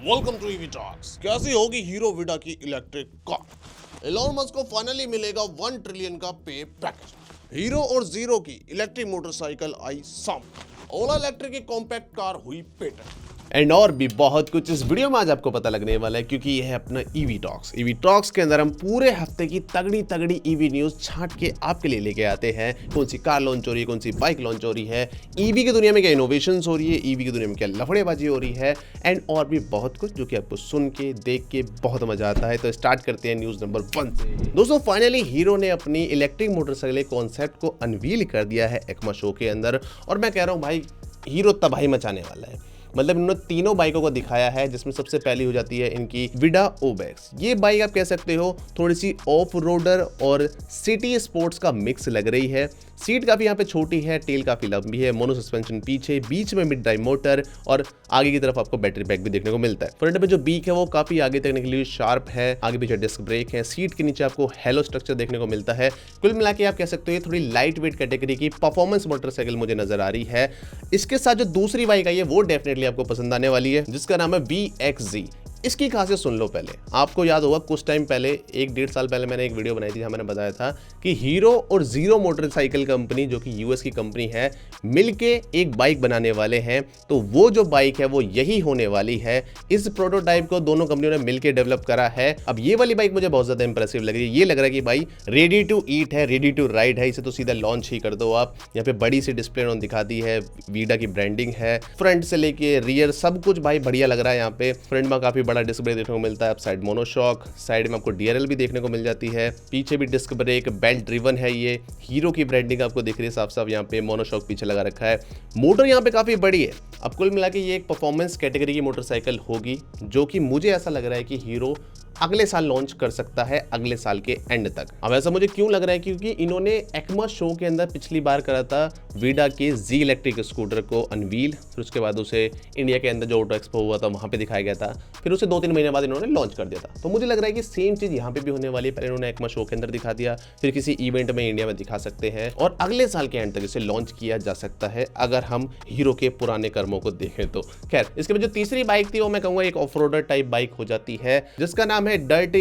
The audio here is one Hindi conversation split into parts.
Welcome to EV talks. कैसी होगी हीरो विडा की इलेक्ट्रिक कार? एलोन मस्क को फाइनली मिलेगा 1 ट्रिलियन का पे पैकेज। हीरो और जीरो की इलेक्ट्रिक मोटरसाइकिल आई सामने। ओला इलेक्ट्रिक की कॉम्पैक्ट कार हुई पेटेंट एंड और भी बहुत कुछ इस वीडियो में आज आपको पता लगने वाला है, क्योंकि यह है अपना ईवी टॉक्स। ईवी टॉक्स के अंदर हम पूरे हफ्ते की तगड़ी तगड़ी ईवी न्यूज छांट के आपके लिए लेके आते हैं। कौन सी कार लॉन्च हो रही है, कौन सी बाइक लॉन्च हो रही है, ईवी की दुनिया में क्या इनोवेशंस हो रही है, ईवी की दुनिया में क्या लफड़ेबाजी हो रही है, एंड और भी बहुत कुछ जो कि आपको सुन के देख के बहुत मजा आता है। तो स्टार्ट करते हैं न्यूज नंबर 1 से। दोस्तों, फाइनली हीरो ने अपनी इलेक्ट्रिक मोटरसाइकिल कॉन्सेप्ट को अनवील कर दिया है एक्मा शो के अंदर। और मैं कह रहा हूँ भाई, हीरो तबाही मचाने वाला है। मतलब इन्होंने तीनों बाइकों को दिखाया है, जिसमें सबसे पहली हो जाती है इनकी विडा ओबेक्स। ये बाइक आप कह सकते हो थोड़ी सी ऑफ रोडर और सिटी स्पोर्ट्स का मिक्स लग रही है। सीट काफी यहाँ पे छोटी है, टेल काफी लंबी है, मोनो सस्पेंशन पीछे, बीच में मिड ड्राइव मोटर और आगे की तरफ आपको बैटरी पैक भी देखने को मिलता है। फ्रंट में जो बीक है वो काफी आगे तक के लिए शार्प है, आगे पीछे डिस्क ब्रेक है, सीट के नीचे आपको हेलो स्ट्रक्चर देखने को मिलता है। कुल मिला के आप कह सकते हो ये थोड़ी लाइट वेट कैटेगरी की परफॉर्मेंस मोटरसाइकिल मुझे नजर आ रही है। इसके साथ जो दूसरी बाइक आई है वो डेफिनेटली आपको पसंद आने वाली है, जिसका नाम है VXZ। इसकी खासियत सुन लो। पहले आपको याद होगा कुछ टाइम पहले, 1-1.5 साल पहले मैंने एक वीडियो बनाई थी जहां मैंने बताया था कि हीरो और जीरो मोटरसाइकिल कंपनी, जो कि यूएस की कंपनी है, मिलके एक बाइक बनाने वाले हैं। तो वो जो बाइक है वो यही होने वाली है। इस प्रोटोटाइप को दोनों कंपनियों ने मिलकर डेवलप करा है। अब ये वाली बाइक मुझे बहुत ज्यादा इंप्रेसिव लग रही है। ये लग रहा है कि भाई रेडी टू ईट है, रेडी टू राइड है। इसे तो सीधा लॉन्च ही कर दो आप। यहाँ पे बड़ी सी डिस्प्ले उन्होंने दिखा दी है, वीडा की ब्रांडिंग है, फ्रंट से लेके रियर सब कुछ भाई बढ़िया लग रहा है। यहाँ पे फ्रंट में काफी बड़ा डिस्क ब्रेक देखने को मिलता है, अब साइड मोनोशॉक, साइड में आपको DRL भी देखने को मिल जाती है, पीछे भी डिस्क ब्रेक, बेल्ट ड्रिवन है। ये हीरो की ब्रांडिंग आपको दिख रही है साफ साफ। यहाँ पे मोनोशॉक पीछे लगा रखा है, मोटर यहाँ पे काफी बड़ी है। अब कुल मिला के ये एक परफॉर्मेंस कैटेगरी की मोटरसाइकिल होगी, जो कि मुझे ऐसा लग रहा है कि हीरो अगले साल लॉन्च कर सकता है, अगले साल के एंड तक। अब ऐसा मुझे क्यों लग रहा है, क्योंकि इन्होंने एक्मा शो के अंदर पिछली बार करा था विडा के Z इलेक्ट्रिक स्कूटर को अनवील, फिर उसके बाद उसे इंडिया के अंदर जो ऑटो एक्सपो हुआ था वहां पे दिखाया गया था, फिर उसे 2-3 महीने बाद इन्होंने लॉन्च कर दिया था। तो मुझे लग रहा है कि सेम चीज यहाँ पे भी होने वाली है। पहले इन्होंने एक्मा शो के अंदर दिखा दिया, फिर किसी इवेंट में इंडिया में दिखा सकते हैं, और अगले साल के एंड तक इसे लॉन्च किया जा सकता है, अगर हम हीरो के पुराने कर्मों को देखें तो। खैर, इसके बाद जो तीसरी बाइक थी वो मैं कहूंगा एक ऑफ रोडर टाइप बाइक हो जाती है, जिसका नाम है डर्ट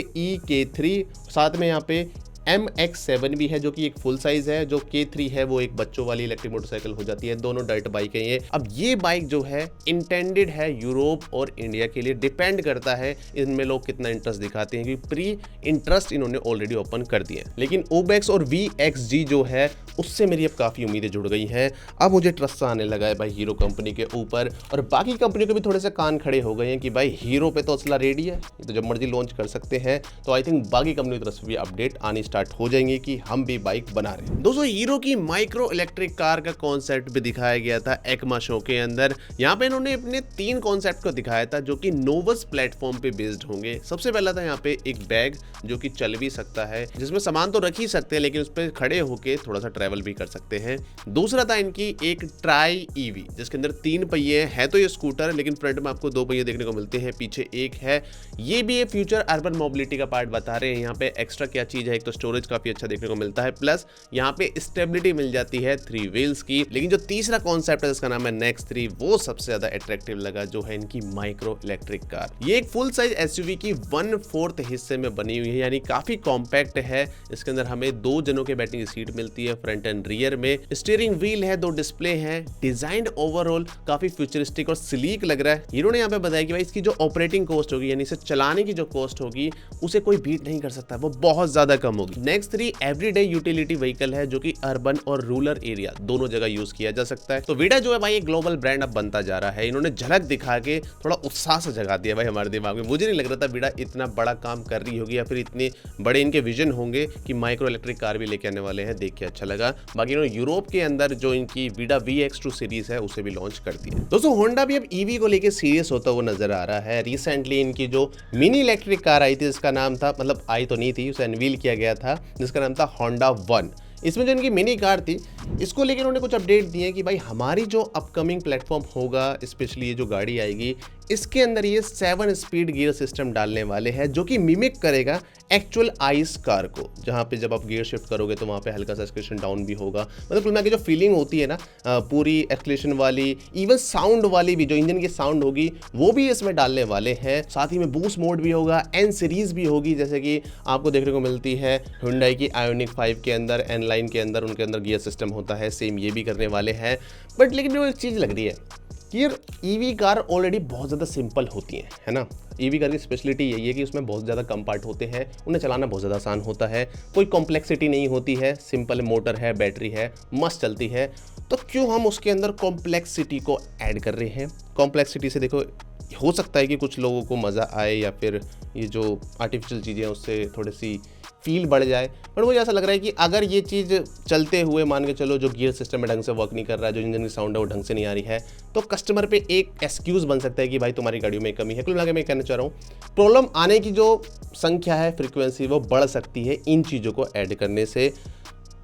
K3। साथ में यहाँ पे MX7 भी है, जो कि एक फुल साइज है। जो K3 है वो एक बच्चों वाली इलेक्ट्रिक मोटरसाइकिल हो जाती है। दोनों डर्ट बाइक है ये। अब ये बाइक जो है इंटेंडेड है यूरोप और इंडिया के लिए, डिपेंड करता है इनमें लोग कितना इंटरेस्ट दिखाते हैं, क्योंकि प्री इंटरेस्ट इन्होंने ऑलरेडी ओपन कर दिए हैं। लेकिन ओबेक्स और VXZ जो है उससे मेरी अब काफी उम्मीदें जुड़ गई हैं। अब मुझे ट्रस्ट आने लगा है भाई हीरो कंपनी के ऊपर, और बाकी कंपनी को भी थोड़े से कान खड़े हो गए हैं कि भाई हीरो पे तो असला रेडी है, तो जब मर्जी लॉन्च कर सकते हैं। तो आई थिंक बाकी कंपनी की तरफ से भी अपडेट आनी स्टार्ट हो जाएंगे कि हम भी बाइक बना रहे हैं। दोस्तों, हीरो की माइक्रो इलेक्ट्रिक कार का कॉन्सेप्ट भी दिखाया गया था एक्मा शो के अंदर। यहाँ पे इन्होंने अपने 3 कॉन्सेप्ट को दिखाया था, जो कि नोवस प्लेटफॉर्म पे बेस्ड होंगे। सबसे पहला था यहाँ पे एक बैग जो कि चल भी सकता है, जिसमें सामान तो रख ही सकते हैं, लेकिन उस पर खड़े होके थोड़ा सा ट्रेवल भी कर सकते हैं। दूसरा था इनकी एक ट्राई ईवी, जिसके अंदर 3 पहिए है। तो ये स्कूटर, लेकिन फ्रंट में आपको 2 पहिए देखने को मिलते हैं, पीछे एक है। ये भी एक फ्यूचर अर्बन मोबिलिटी का पार्ट बता रहे हैं। यहाँ पे एक्स्ट्रा क्या चीज है, एक तो स्टोरेज काफी अच्छा देखने को मिलता है, प्लस यहाँ पे स्टेबिलिटी मिल जाती है 3 व्हील्स की। लेकिन जो तीसरा कॉन्सेप्ट है जिसका नाम है नेक्स्ट 3, वो सबसे ज्यादा अट्रैक्टिव लगा, जो है इनकी माइक्रो इलेक्ट्रिक कार। ये एक फुल साइज SUV की 1/4 हिस्से में बनी हुई है, यानी काफी कॉम्पैक्ट है। इसके अंदर हमें 2 जनों के बैठने की सीट मिलती है, फ्रंट एंड रियर में। स्टीयरिंग व्हील है, 2 डिस्प्ले हैं। डिजाइन ओवरऑल काफी फ्यूचरिस्टिक और स्लीक लग रहा है। हीरो ने यहाँ पे बताया कि भाई इसकी जो ऑपरेटिंग कॉस्ट होगी, यानी इसे चलाने की जो कॉस्ट होगी, उसे कोई बीट नहीं कर सकता, वो बहुत ज्यादा कम होगी। नेक्स्ट 3 एवरीडे यूटिलिटी व्हीकल है, जो कि अर्बन और रूरल एरिया दोनों जगह यूज किया जा सकता है। तो विडा जो है भाई एक ग्लोबल ब्रांड अब बनता जा रहा है। इन्होंने झलक दिखा के थोड़ा उत्साह से जगा दिया भाई हमारे दिमाग में। मुझे नहीं लग रहा था विडा इतना बड़ा काम कर रही होगी, या फिर इतने बड़े इनके विजन होंगे कि माइक्रो इलेक्ट्रिक कार भी लेके आने वाले हैं। देख के अच्छा लगा। बाकी इन्होंने यूरोप के अंदर जो इनकी विडा VX2 सीरीज है उसे भी लॉन्च कर दिया। दोस्तों, होंडा भी अब ईवी को लेके सीरियस होता हुआ नजर आ रहा है। रिसेंटली इनकी जो मिनी इलेक्ट्रिक कार आई थी, जिसका नाम था, मतलब आई तो नहीं थी, उसे अनवील किया गया था, जिसका नाम था होंडा 1। इसमें जो इनकी मिनी कार थी, इसको लेकर उन्होंने कुछ अपडेट दिए कि भाई हमारी जो अपकमिंग प्लेटफॉर्म होगा, स्पेशली ये जो गाड़ी आएगी, इसके अंदर ये 7 स्पीड गियर सिस्टम डालने वाले हैं जो कि मिमिक करेगा एक्चुअल आइस कार को, जहाँ पे जब आप गियर शिफ्ट करोगे तो वहाँ पे हल्का सा एक्सलेशन डाउन भी होगा। मतलब कुल मिला के जो फीलिंग होती है ना पूरी एक्सलेशन वाली, इवन साउंड वाली भी, जो इंजन की साउंड होगी वो भी इसमें डालने वाले हैं। साथ ही में बूस्ट मोड भी होगा, एन सीरीज भी होगी, जैसे कि आपको देखने को मिलती है Hyundai की आयोनिक 5 के अंदर, एन लाइन के अंदर उनके अंदर गियर सिस्टम होता है, सेम ये भी करने वाले हैं। बट लेकिन जो एक चीज़ लग रही है कि यार ईवी कार ऑलरेडी बहुत ज़्यादा सिंपल होती हैं, है ना। ईवी कार की स्पेशलिटी यही है कि उसमें बहुत ज़्यादा कम पार्ट होते हैं, उन्हें चलाना बहुत ज़्यादा आसान होता है, कोई कॉम्प्लेक्सिटी नहीं होती है, सिंपल मोटर है, बैटरी है, मस्त चलती है। तो क्यों हम उसके अंदर कॉम्प्लेक्सिटी को ऐड कर रहे हैं? कॉम्प्लेक्सिटी से देखो हो सकता है कि कुछ लोगों को मज़ा आए या फिर ये जो आर्टिफिशियल चीज़ें हैं उससे थोड़ी सी फील बढ़ जाए, पर मुझे ऐसा लग रहा है कि अगर ये चीज़ चलते हुए मान के चलो जो गियर सिस्टम है ढंग से वर्क नहीं कर रहा है, जो इंजन की साउंड है वो ढंग से नहीं आ रही है, तो कस्टमर पे एक एक्सक्यूज़ बन सकता है कि भाई तुम्हारी गाड़ियों में कमी है। कुल मिला के मैं कहना चाह रहा हूँ प्रॉब्लम आने की जो संख्या है, फ्रीक्वेंसी, वो बढ़ सकती है इन चीज़ों को ऐड करने से।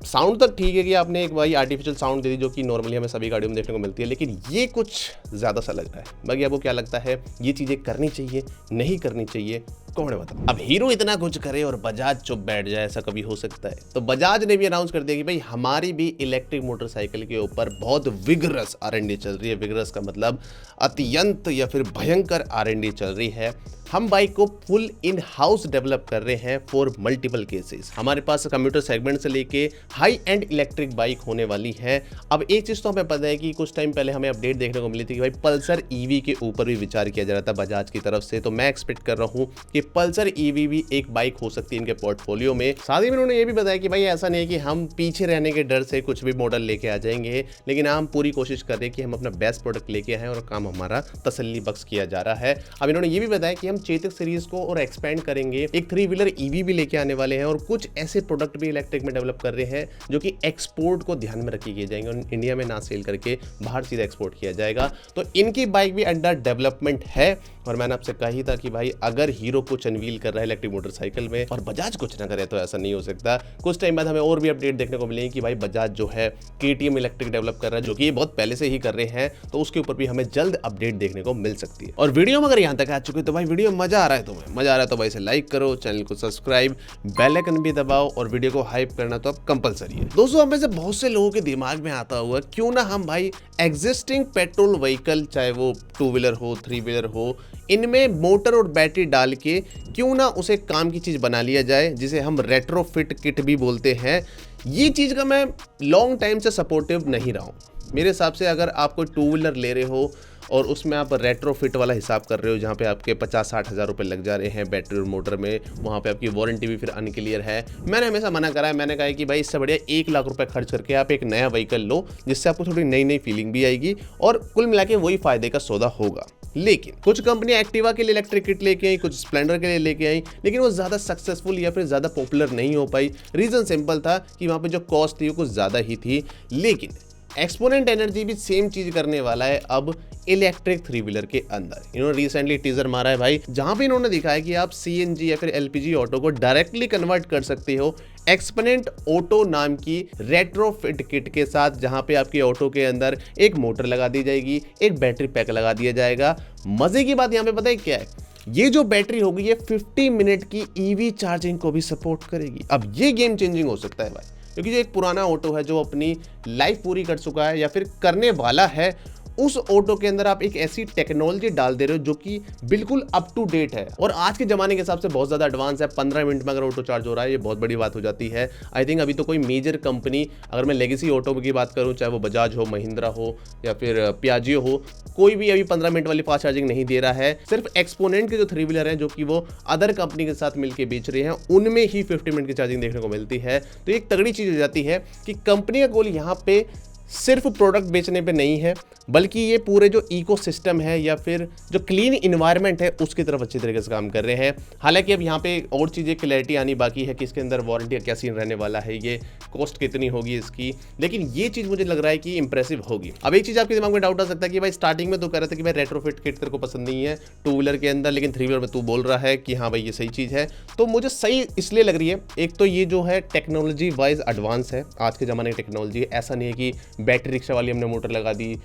साउंड तक ठीक है कि आपने एक भाई आर्टिफिशियल साउंड दे दी जो कि नॉर्मली हमें सभी गाड़ियों में देखने को मिलती है, लेकिन ये कुछ ज़्यादा सा लग रहा है। बाकी आपको क्या लगता है, ये चीज़ें करनी चाहिए, नहीं करनी चाहिए, कौन बता। अब हीरो इतना कुछ करे और बजाज चुप बैठ जाए, ऐसा कभी हो सकता है? तो बजाज ने भी अनाउंस कर दिया कि भाई हमारी भी इलेक्ट्रिक मोटरसाइकिल के ऊपर बहुत विगरस R&D चल रही है। विगरस का मतलब अत्यंत या फिर भयंकर R&D चल रही है। हम बाइक को फुल इन हाउस डेवलप कर रहे हैं फॉर मल्टीपल केसेस। हमारे पास कंप्यूटर सेगमेंट से लेके हाई एंड इलेक्ट्रिक बाइक होने वाली है। अब एक चीज़ तो हमें पता है कि कुछ टाइम पहले हमें अपडेट देखने को मिली थी कि भाई पल्सर ईवी के ऊपर भी विचार किया जा रहा था बजाज की तरफ से। तो मैं एक्सपेक्ट कर रहा हूँ कि पल्सर ईवी भी एक बाइक हो सकती है इनके पोर्टफोलियो में। साथ ही में उन्होंने ये भी बताया कि भाई ऐसा नहीं है कि हम पीछे रहने के डर से कुछ भी मॉडल लेके आ जाएंगे, लेकिन हम पूरी कोशिश कर रहे हैं कि हम अपना बेस्ट प्रोडक्ट लेके आए और काम हमारा तसल्ली बख्श किया जा रहा है। अब इन्होंने ये भी बताया कि हम चेतक सीरीज को और एक्सपेंड करेंगे, एक 3 व्हीलर ईवी भी लेके आने वाले हैं और कुछ ऐसे प्रोडक्ट भी इलेक्ट्रिक में डेवलप कर रहे हैं जो कि एक्सपोर्ट को ध्यान में रखे किए जाएंगे और इंडिया में ना सेल करके बाहर सीधा एक्सपोर्ट किया जाएगा। तो इनकी बाइक भी अंडर डेवलपमेंट है। और मैंने आपसे कहा ही था कि भाई अगर हीरो कुछ अनवील कर रहा है इलेक्ट्रिक मोटरसाइकिल में और बजाज कुछ ना करे तो ऐसा नहीं हो सकता। कुछ टाइम बाद हमें और भी अपडेट देखने को मिलेगी कि भाई बजाज जो है KTM इलेक्ट्रिक डेवलप कर रहा है, जो कि ये बहुत पहले से ही कर रहे हैं, तो उसके ऊपर भी हमें जल्द अपडेट देखने को मिल सकती है। और वीडियो में अगर यहाँ तक आ चुके हो तो भाई वीडियो मजा आ रहा है, तुम्हें मजा आ रहा है तो भाई इसे लाइक करो, चैनल को सब्सक्राइब, बेल आइकन भी दबाओ और वीडियो को हाइप करना तो अब कंपलसरी है। दोस्तों, हम में से बहुत से लोगों के दिमाग में आता हुआ क्यों ना हम भाई एग्जिस्टिंग पेट्रोल व्हीकल, चाहे वो 2 व्हीलर हो, 3 व्हीलर हो, इनमें मोटर और बैटरी डाल के क्यों ना उसे काम की चीज़ बना लिया जाए, जिसे हम रेट्रोफिट किट भी बोलते हैं। ये चीज़ का मैं लॉन्ग टाइम से सपोर्टिव नहीं रहा हूँ। मेरे हिसाब से अगर आप कोई 2 व्हीलर ले रहे हो और उसमें आप रेट्रोफिट वाला हिसाब कर रहे हो, जहाँ पे आपके 50-60 हज़ार रुपये लग जा रहे हैं बैटरी और मोटर में, वहाँ पे आपकी वारंटी भी फिर अनक्लियर है। मैंने हमेशा मना करा है, मैंने कहा है कि भाई इससे बढ़िया 1 लाख रुपए खर्च करके आप एक नया व्हीकल लो, जिससे आपको थोड़ी नई नई फीलिंग भी आएगी और कुल मिला के वही फायदे का सौदा होगा। लेकिन कुछ कंपनी एक्टिवा के लिए इलेक्ट्रिक किट लेके आई, कुछ स्प्लेंडर के लिए लेके आई, लेकिन वो ज़्यादा सक्सेसफुल या फिर ज़्यादा पॉपुलर नहीं हो पाई। रीज़न सिंपल था कि वहाँ पे जो कॉस्ट थी वो कुछ ज़्यादा ही थी। लेकिन एक्सपोनेंट एनर्जी भी सेम चीज़ करने वाला है अब इलेक्ट्रिक 3 व्हीलर के अंदर। इन्होंने रिसेंटली टीजर मारा है भाई, जहाँ पे इन्होंने दिखाया कि आप CNG या फिर LPG ऑटो को डायरेक्टली कन्वर्ट कर सकते हो एक्सपोनेंट ऑटो नाम की रेट्रोफिट किट के साथ, जहाँ पे आपके ऑटो के अंदर एक मोटर लगा दी जाएगी, एक बैटरी पैक लगा दिया जाएगा। मजे की बात यहाँ पे पता है क्या है, ये जो बैटरी होगी ये 50 मिनट की EV चार्जिंग को भी सपोर्ट करेगी। अब ये गेम चेंजिंग हो सकता है भाई, क्योंकि जो एक पुराना ऑटो है जो अपनी लाइफ पूरी कर चुका है या फिर करने वाला है, उस ऑटो के अंदर आप एक ऐसी टेक्नोलॉजी डाल दे रहे हो जो कि बिल्कुल अप टू डेट है और आज के ज़माने के हिसाब से बहुत ज़्यादा एडवांस है। 15 मिनट में अगर ऑटो चार्ज हो रहा है, ये बहुत बड़ी बात हो जाती है। आई थिंक अभी तो कोई मेजर कंपनी, अगर मैं लेगेसी ऑटो की बात करूँ, चाहे वो बजाज हो, महिंद्रा हो या फिर पियाजियो हो, कोई भी अभी 15 मिनट वाली फास्ट चार्जिंग नहीं दे रहा है। सिर्फ एक्सपोनेंट के जो 3 व्हीलर हैं जो कि वो अदर कंपनी के साथ मिलकर बेच रहे हैं, उनमें ही 50 मिनट की चार्जिंग देखने को मिलती है। तो एक तगड़ी चीज़ हो जाती है कि कंपनी का गोल यहाँ पे सिर्फ प्रोडक्ट बेचने पे नहीं है, बल्कि ये पूरे जो इकोसिस्टम है या फिर जो क्लीन इन्वायरमेंट है उसकी तरफ अच्छी तरीके से काम कर रहे हैं। हालांकि अब यहाँ पे और चीज़ें क्लैरिटी आनी बाकी है कि इसके अंदर वारंटी का क्या सीन रहने वाला है, ये कॉस्ट कितनी होगी इसकी, लेकिन ये चीज़ मुझे लग रहा है कि इंप्रेसिव होगी। अब एक चीज़ आपके दिमाग में डाउट आ सकता है कि भाई स्टार्टिंग में तो कह रहे थे कि भाई रेट्रोफिट किट तेरे को पसंद नहीं है टू व्हीलर के अंदर, लेकिन थ्री व्हीलर में तू बोल रहा है कि हाँ भाई ये सही चीज़ है। तो मुझे सही इसलिए लग रही है, एक तो ये जो है टेक्नोलॉजी वाइज एडवांस है, आज के ज़माने की टेक्नोलॉजी है। ऐसा नहीं है कि बैटरी रिक्शा वाली हमने मोटर लगा दी,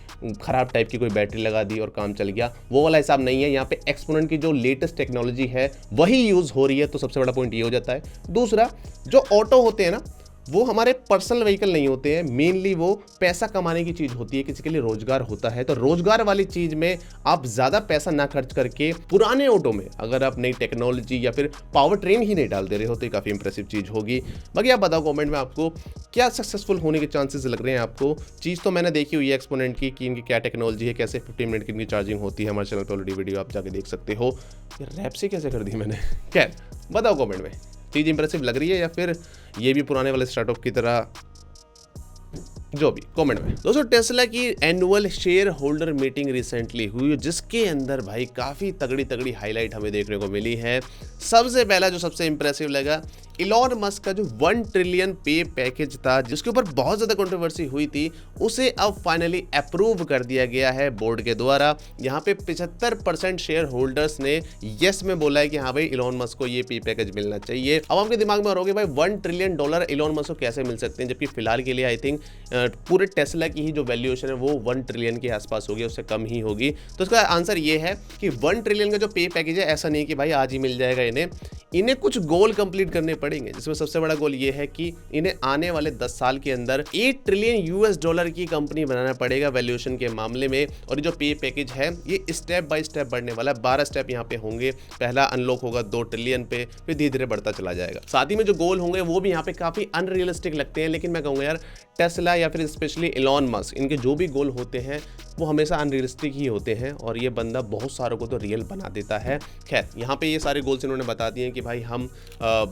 खराब टाइप की कोई बैटरी लगा दी और काम चल गया, वो वाला हिसाब नहीं है। यहाँ पे एक्सपोनेंट की जो लेटेस्ट टेक्नोलॉजी है वही यूज़ हो रही है, तो सबसे बड़ा पॉइंट ये हो जाता है। दूसरा, जो ऑटो होते हैं ना, वो हमारे पर्सनल व्हीकल नहीं होते हैं, मेनली वो पैसा कमाने की चीज़ होती है, किसी के लिए रोजगार होता है। तो रोजगार वाली चीज़ में आप ज़्यादा पैसा ना खर्च करके पुराने ऑटो में अगर आप नई टेक्नोलॉजी या फिर पावर ट्रेन ही नहीं डाल दे रहे हो तो ये काफ़ी इंप्रेसिव चीज़ होगी। बाकी आप बताओ कमेंट में आपको क्या सक्सेसफुल होने के चांसेस लग रहे हैं आपको। चीज़ तो मैंने देखी हुई है एक्सपोनेंट की कि इनकी क्या टेक्नोलॉजी है, कैसे 15 मिनट की इनकी चार्जिंग होती है। हमारे चैनल पर ऑलरेडी वीडियो आप जाके देख सकते हो। यार रैप से कैसे कर दी मैंने, खैर बताओ कमेंट में चीज़ इंप्रेसिव लग रही है या फिर ये भी पुराने वाले स्टार्टअप की तरह, जो भी कमेंट में। दोस्तों टेस्ला की annual share holder meeting recently हुई, जिसके अंदर भाई काफ़ी तगड़ी तगड़ी हाईलाइट हमें देखने को मिली है। सबसे पहला जो सबसे इंप्रेसिव लगा, इलॉन मस्क का जो 1 ट्रिलियन पे पैकेज था, जिसके ऊपर बहुत ज़्यादा कंट्रोवर्सी हुई थी, उसे अब फाइनली अप्रूव कर दिया गया है बोर्ड के द्वारा। यहाँ पे 75% शेयर होल्डर्स ने यस में बोला है कि हाँ भाई इलॉन मस्क को ये पे पैकेज मिलना चाहिए। अब आपके दिमाग में रहोगे भाई $1 ट्रिलियन इलॉन मस्क को कैसे मिल सकते हैं, जबकि फिलहाल के लिए आई थिंक पूरे टेस्ला की ही जो वैल्यूएशन है वो 1 ट्रिलियन के आसपास होगी, उससे कम ही होगी। तो इसका आंसर ये है कि 1 ट्रिलियन का जो पे पैकेज है, ऐसा नहीं कि भाई आज ही मिल जाएगा इन्हें कुछ गोल कंप्लीट करने पड़ेंगे, जिसमें सबसे बड़ा गोल ये है कि इन्हें आने वाले 10 साल के अंदर $8 ट्रिलियन की कंपनी बनाना पड़ेगा वैल्यूएशन के मामले में। और जो पे पैकेज है ये स्टेप बाय स्टेप बढ़ने वाला है, 12 स्टेप यहाँ पे होंगे। पहला अनलॉक होगा 2 ट्रिलियन पे, फिर धीरे धीरे बढ़ता चला जाएगा। साथ ही में जो गोल होंगे वो भी यहाँ पे काफी अनरियलिस्टिक लगते हैं, लेकिन मैं कहूँगा यार टेस्ला या फिर स्पेशली इलॉन मस्क, इनके जो भी गोल होते हैं वो हमेशा अनरियलिस्टिक ही होते हैं और ये बंदा बहुत सारों को तो रियल बना देता है। खैर यहाँ पे ये सारे गोल्स इन्होंने बता दिए हैं कि भाई हम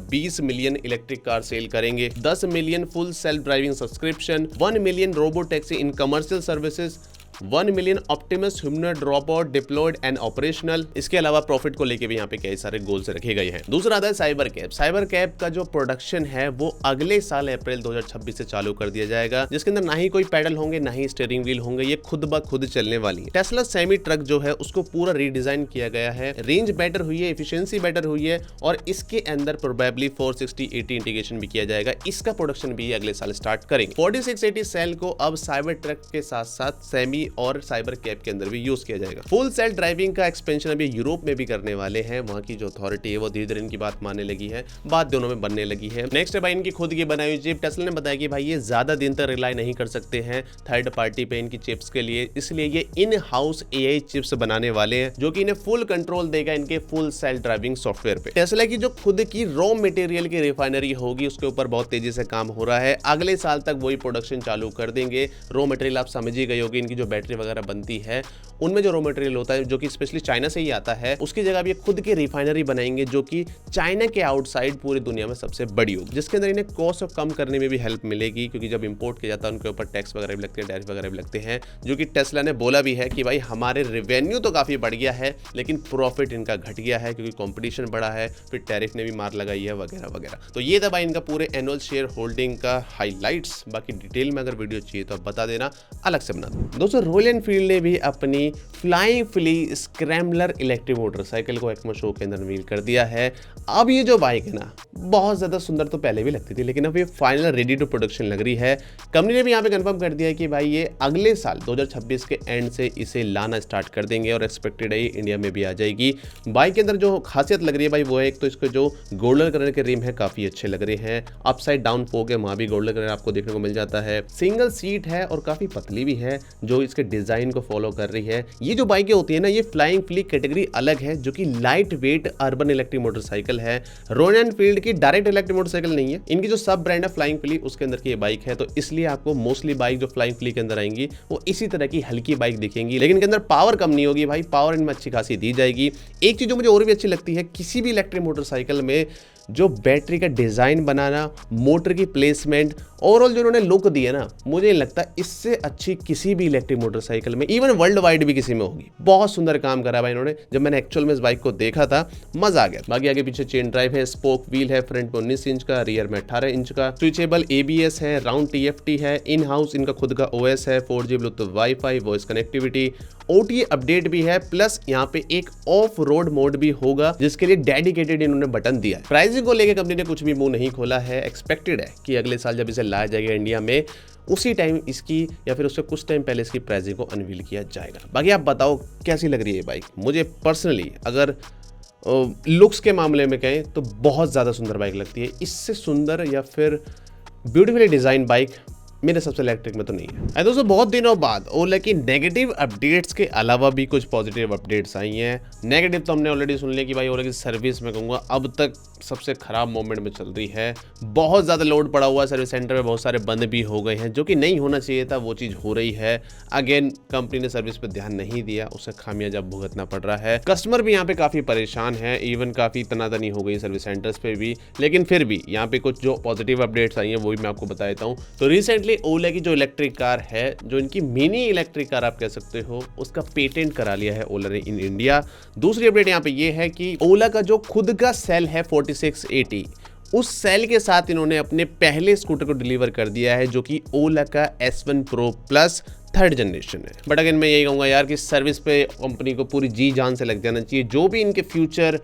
20 मिलियन इलेक्ट्रिक कार सेल करेंगे, 10 million full self driving subscription, 1 million robo taxi in commercial services, 1 million Optimus humanoid robot deployed and operational. इसके अलावा प्रॉफिट को लेके भी यहाँ पे कई सारे गोल्स रखे गए हैं। दूसरा आता है साइबर कैब। साइबर कैब का जो प्रोडक्शन है वो अगले साल अप्रैल 2026 से चालू कर दिया जाएगा, जिसके अंदर ना ही कोई पैडल होंगे ना ही स्टीयरिंग व्हील होंगे, ये खुद ब खुद चलने वाली है। टेस्ला सेमी ट्रक जो है उसको पूरा रीडिजाइन किया गया है, रेंज बेटर हुई है, एफिशिएंसी बेटर हुई है और इसके अंदर प्रोबेबली 460/80 इंटीग्रेशन भी किया जाएगा। इसका प्रोडक्शन भी अगले साल स्टार्ट करेंगे। 4680 सेल को अब साइबर ट्रक के साथ साथ सेमी और साइबर कैब के अंदर भी यूज किया जाएगा। फुल सेल्फ ड्राइविंग का एक्सपेंशन अभी यूरोप में भी करने वाले हैं। वहां की जो अथॉरिटी है वो धीरे धीरे इनकी बात मानने लगी है, बात दोनों में बनने लगी है। नेक्स्ट है भाई इनकी खुद की बनाई हुई चिप। टेस्ला ने बताया कि भाई ये ज्यादा दिन तक रिलाई नहीं कर सकते हैं थर्ड पार्टी पे इनकी चिप्स के लिए, इसलिए ये इन हाउस एआई चिप्स बनाने वाले हैं जो कि इन्हें फुल कंट्रोल देगा इनके फुल सेल्फ ड्राइविंग सॉफ्टवेयर पे। टेस्ला की जो खुद की रॉ मटेरियल की रिफाइनरी होगी उसके ऊपर बहुत तेजी से काम हो रहा है। अगले साल तक वही प्रोडक्शन चालू कर देंगे। रॉ मटेरियल आप समझ ही गए होगी, इनकी जो बैटरी वगैरह बनती है उनमें जो रॉ मटेरियल होता है जो कि स्पेशली चाइना से ही आता है, उसकी जगह भी खुद की रिफाइनरी बनाएंगे जो कि चाइना के आउटसाइड पूरी दुनिया में सबसे बड़ी होगी, जिसके अंदर इन्हें कॉस्ट कम करने में भी हेल्प मिलेगी, क्योंकि जब इंपोर्ट किया जाता है उनके ऊपर टैक्स वगैरह भी लगते हैं, टैरिफ वगैरह भी लगते हैं, जो कि टेस्ला ने बोला भी है कि भाई हमारे रेवेन्यू तो काफी बढ़ गया है लेकिन प्रॉफिट इनका घट गया है क्योंकि कंपटीशन बढ़ा है, फिर टैरिफ ने भी मार लगाई है वगैरह वगैरह। तो ये था भाई इनका पूरे एनुअल शेयर होल्डिंग का हाईलाइट्स। बाकी डिटेल में अगर वीडियो चाहिए तो आप बता देना, अलग से बना दो। दोस्तों रॉयल एनफील्ड ने भी अपनी Flying Flea scrambler electric motorcycle को एक्सपो शो के अंदर रिवील कर दिया है। अब ये जो बाइक है ना बहुत ज़्यादा सुंदर तो पहले भी लगती थी, लेकिन अब ये फाइनल रेडी टू प्रोडक्शन लग रही है। कंपनी ने भी यहाँ पे कंफर्म कर दिया है कि भाई ये अगले साल 2026 के एंड से इसे लाना स्टार्ट कर देंगे और एक्सपेक्टेड है इंडिया में भी आ जाएगी। बाइक के अंदर जो खासियत लग रही है भाई वो है एक तो इसके जो गोल्डन कलर के रिम है काफ़ी अच्छे लग रहे हैं, अपसाइड डाउन फोक है वहाँ भी गोल्डन कलर आपको देखने को मिल जाता है, सिंगल सीट है और काफ़ी पतली भी है जो उसके डिजाइन को फॉलो कर रही है। ये जो बाइकें होती है ना, ये फ्लाइंग फ्लीक कैटेगरी अलग है, जो कि light weight urban electric motorcycle है। रॉयल एनफील्ड की डायरेक्ट इलेक्ट्रिक मोटरसाइकिल नहीं है, इनकी जो सब ब्रांड है फ्लाइंग फ्ली, उसके अंदर की ये बाइक है। तो इसलिए आपको मोस्टली बाइक जो फ्लाइंग फ्ली के अंदर आएंगी वो इसी तरह की हल्की बाइक दिखेंगी, लेकिन इनके अंदर पावर कम नहीं होगी भाई, पावर इनमें अच्छी खासी दी जाएगी। एक चीज जो मुझे और भी अच्छी लगती है, किसी भी इलेक्ट्रिक मोटरसाइकिल में जो बैटरी का डिजाइन बनाना, मोटर की प्लेसमेंट, ओवरऑल जो उन्होंने लुक दी है ना, मुझे लगता है इससे अच्छी किसी भी इलेक्ट्रिक मोटरसाइकिल में, इवन वर्ल्ड वाइड भी किसी में होगी। बहुत सुंदर काम करा भाई इन्होंने। जब मैंने एक्चुअल में इस बाइक को देखा था, मजा आ गया। बाकी आगे पीछे चेन ड्राइव है, स्पोक व्हील है, फ्रंट में 19 इंच का, रियर में 18 इंच का, स्विचेबल ABS है, राउंड TFT है, इन हाउस इनका खुद का OS है, 4G Bluetooth wifi, voice connectivity, OTA update भी है, प्लस यहाँ पे एक ऑफ रोड मोड भी होगा, जिसके लिए डेडिकेटेड इन्होंने बटन दिया है। प्राइसिंग को लेकर कंपनी ने कुछ भी मुंह नहीं खोला है। एक्सपेक्टेड है कि अगले साल जब इसे लाया जाएगा इंडिया में, उसी टाइम इसकी या फिर उससे कुछ टाइम पहले इसकी प्राइसिंग को अनवील किया जाएगा। बाकी आप बताओ कैसी लग रही है ये बाइक। मुझे पर्सनली अगर लुक्स के मामले में कहें तो बहुत ज़्यादा सुंदर बाइक लगती है। इससे सुंदर या फिर ब्यूटीफुली डिज़ाइन बाइक मेरे सबसे इलेक्ट्रिक में तो नहीं है। दोस्तों बहुत दिनों बाद ओला की नेगेटिव अपडेट्स के अलावा भी कुछ पॉजिटिव अपडेट्स आई हैं। नेगेटिव तो हमने ऑलरेडी सुन लिया कि भाई ओला की सर्विस में कहूँगा अब तक सबसे खराब मोमेंट में चल रही है। बहुत ज़्यादा लोड पड़ा हुआ है सर्विस सेंटर में, बहुत सारे बंद भी हो गए हैं, जो कि नहीं होना चाहिए था, वो चीज़ हो रही है। अगेन कंपनी ने सर्विस पर ध्यान नहीं दिया, उसे खामियाजा भुगतना पड़ रहा है। कस्टमर भी यहाँ पे काफ़ी परेशान है, इवन काफ़ी तनातनी हो गई सर्विस सेंटर्स पे भी। लेकिन फिर भी यहाँ पे कुछ जो पॉजिटिव अपडेट्स आई हैं वो भी मैं आपको बता देता हूँ। तो रिसेंटली ओला की जो इलेक्ट्रिक कार है, जो इनकी मिनी इलेक्ट्रिक कार आप कह सकते हो, उसका पेटेंट करा लिया है ओला ने इन इंडिया। दूसरी अपडेट यहाँ पे ये है कि ओला का जो खुद का सेल है 4680, उस सेल के साथ इन्होंने अपने पहले स्कूटर को डिलीवर कर दिया है, जो कि ओला का S1 Pro Plus 3rd generation है। बट अगेन मैं यही कहूँगा यार कि सर्विस पे कंपनी को पूरी जी जान से लग जाना चाहिए। जो भी इनके फ्यूचर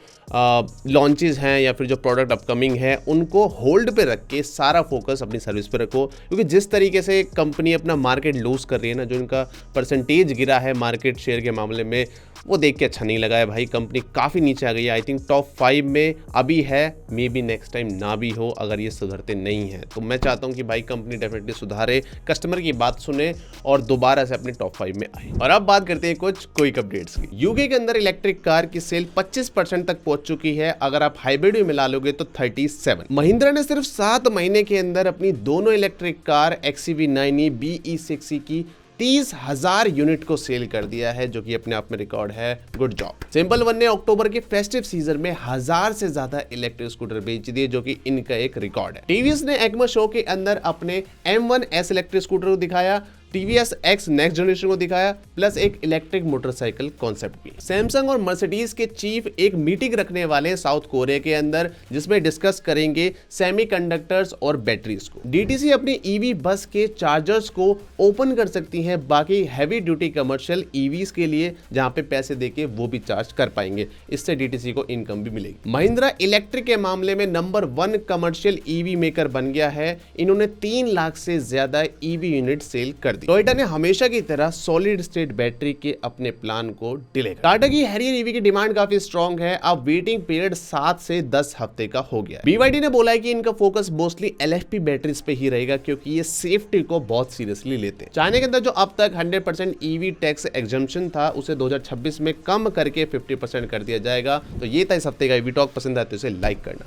लॉन्चेस हैं या फिर जो प्रोडक्ट अपकमिंग है, उनको होल्ड पे रख के सारा फोकस अपनी सर्विस पे रखो, क्योंकि जिस तरीके से कंपनी अपना मार्केट लूज कर रही है ना, जो इनका परसेंटेज गिरा है मार्केट शेयर के मामले में, वो देख के अच्छा नहीं लगा है भाई। कंपनी काफ़ी नीचे आ गई है। आई थिंक टॉप 5 में अभी है, मे बी नेक्स्ट टाइम ना भी हो अगर ये सुधरते नहीं हैं। तो मैं चाहता हूँ कि भाई कंपनी डेफिनेटली सुधारे, कस्टमर की बात सुने और दोबारा से अपने टॉप 5 में आए। और अब बात करते हैं कुछ क्विक अपडेट्स की। यूके के अंदर इलेक्ट्रिक कार की सेल 25% तक पहुंच चुकी है। अगर आप हाइब्रिड में मिला लोगे तो 37। महिंद्रा ने सिर्फ 7 महीने के अंदर अपनी दोनों इलेक्ट्रिक कार XEV9e BE6e की 30,000 यूनिट को सेल कर दिया है, जो कि अपने आप में रिकॉर्ड है। Good job. सिंपल वन ने अक्टूबर के फेस्टिव सीजन में 1000 से ज्यादा इलेक्ट्रिक स्कूटर बेच दिए, जो कि इनका एक रिकॉर्ड है। टीवीएस ने EICMA शो के अंदर अपने M1S इलेक्ट्रिक स्कूटर को दिखाया, TVS X नेक्स्ट जनरेशन को दिखाया, प्लस एक इलेक्ट्रिक मोटरसाइकिल कॉन्सेप्ट भी। सैमसंग और मर्सिडीज के चीफ एक मीटिंग रखने वाले साउथ कोरिया के अंदर, जिसमें डिस्कस करेंगे सेमीकंडक्टर्स और बैटरीज को। DTC अपनी EV बस के चार्जर्स को ओपन कर सकती है बाकी हैवी ड्यूटी कमर्शियल EVs के लिए, जहां पे पैसे देके वो भी चार्ज कर पाएंगे। इससे DTC को इनकम भी मिलेगी। महिंद्रा इलेक्ट्रिक के मामले में नंबर 1 कमर्शियल EV मेकर बन गया है। इन्होंने 3 लाख से ज्यादा EV यूनिट सेल कर टोयोटा ने हमेशा की तरह सॉलिड स्टेट बैटरी के अपने प्लान को डिले कर। टाटा की हैरियर ईवी की डिमांड काफी स्ट्रांग है। अब वेटिंग पीरियड 7 से 10 हफ्ते का हो गया। BYD ने बोला है कि इनका फोकस मोस्टली LFP बैटरीज पे ही रहेगा, क्योंकि ये सेफ्टी को बहुत सीरियसली लेते हैं। चाइना के अंदर जो अब तक 100% EV टैक्स एग्जम्पशन था, उसे 2026 में कम करके 50% कर दिया जाएगा। तो ये था इस हफ्ते का EV टॉक। पसंद आए तो इसे लाइक करना।